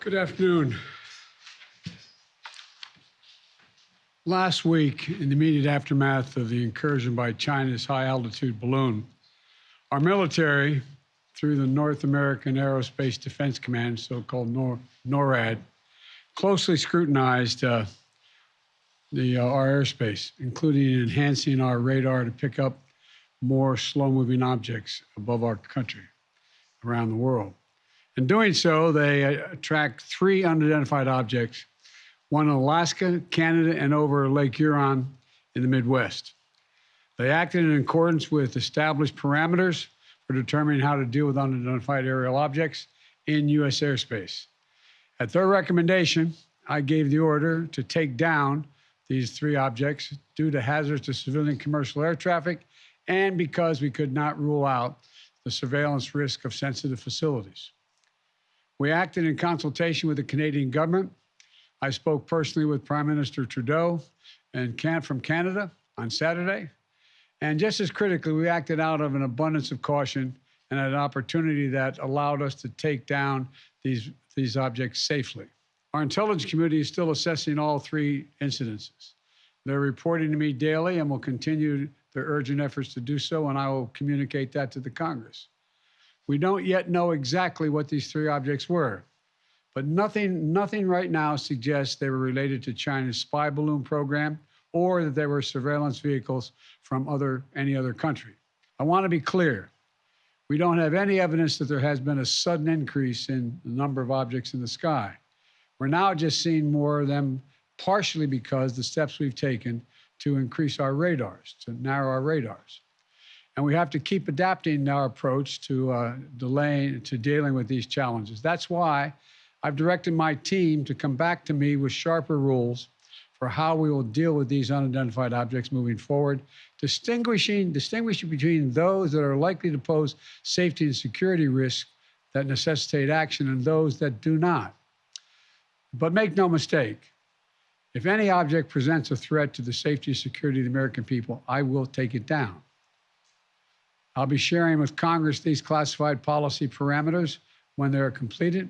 Good afternoon. Last week, in the immediate aftermath of the incursion by China's high-altitude balloon, our military, through the North American Aerospace Defense Command, so-called NORAD, closely scrutinized our airspace, including enhancing our radar to pick up more slow-moving objects above our country, around the world. In doing so, they tracked 3 unidentified objects, one in Alaska, Canada, and over Lake Huron in the Midwest. They acted in accordance with established parameters for determining how to deal with unidentified aerial objects in U.S. airspace. At their recommendation, I gave the order to take down these 3 objects due to hazards to civilian commercial air traffic and because we could not rule out the surveillance risk of sensitive facilities. We acted in consultation with the Canadian government. I spoke personally with Prime Minister Trudeau from Canada on Saturday. And just as critically, we acted out of an abundance of caution and an opportunity that allowed us to take down these objects safely. Our intelligence community is still assessing all 3 incidences. They're reporting to me daily and will continue their urgent efforts to do so, and I will communicate that to the Congress. We don't yet know exactly what these 3 objects were, but nothing right now suggests they were related to China's spy balloon program or that they were surveillance vehicles from any other country. I want to be clear. We don't have any evidence that there has been a sudden increase in the number of objects in the sky. We're now just seeing more of them, partially because the steps we've taken to increase our radars, to narrow our radars. And we have to keep adapting our approach to dealing with these challenges. That's why I've directed my team to come back to me with sharper rules for how we will deal with these unidentified objects moving forward, distinguishing between those that are likely to pose safety and security risks that necessitate action and those that do not. But make no mistake, if any object presents a threat to the safety and security of the American people, I will take it down. I'll be sharing with Congress these classified policy parameters when they're completed,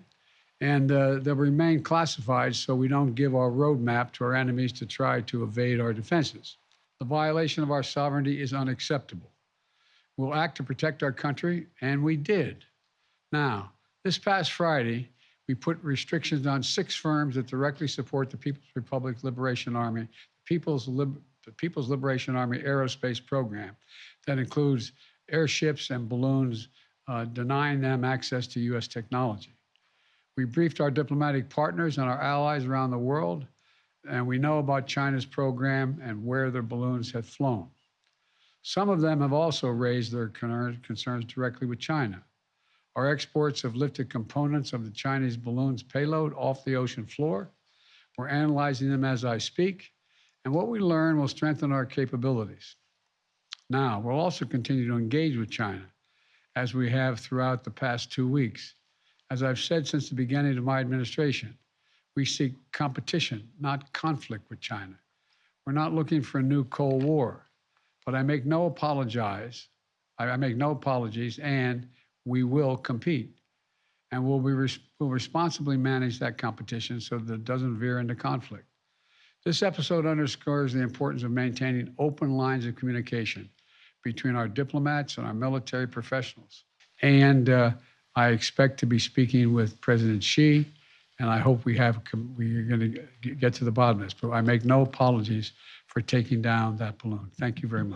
and they'll remain classified so we don't give our roadmap to our enemies to try to evade our defenses. The violation of our sovereignty is unacceptable. We'll act to protect our country, and we did. Now, this past Friday, we put restrictions on 6 firms that directly support the People's Republic Liberation Army, the People's Liberation Army Aerospace Program. That includes airships and balloons, denying them access to U.S. technology. We briefed our diplomatic partners and our allies around the world, and we know about China's program and where their balloons have flown. Some of them have also raised their concerns directly with China. Our exports have lifted components of the Chinese balloon's payload off the ocean floor. We're analyzing them as I speak, and what we learn will strengthen our capabilities. Now, we'll also continue to engage with China, as we have throughout the past 2 weeks. As I've said since the beginning of my administration, we seek competition, not conflict with China. We're not looking for a new Cold War, but I make no apologies, and we will compete. And we'll responsibly manage that competition so that it doesn't veer into conflict. This episode underscores the importance of maintaining open lines of communication between our diplomats and our military professionals. And I expect to be speaking with President Xi, and I hope we're going to get to the bottom of this. But I make no apologies for taking down that balloon. Thank you very much.